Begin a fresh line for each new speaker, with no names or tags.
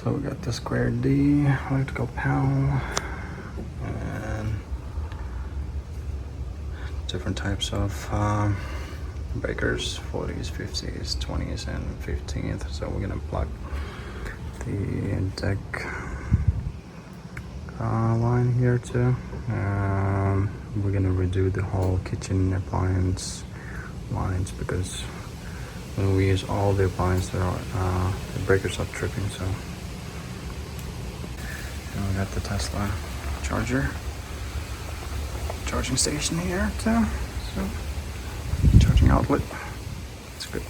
So we got the square D, electrical panel, and different types of breakers, 40s, 50s, 20s, and 15th. So we're gonna plug the deck line here too. We're gonna redo the whole kitchen appliance lines because when we use all the appliances, the breakers are tripping. So and we got the Tesla charging station here too. So charging outlet, it's good.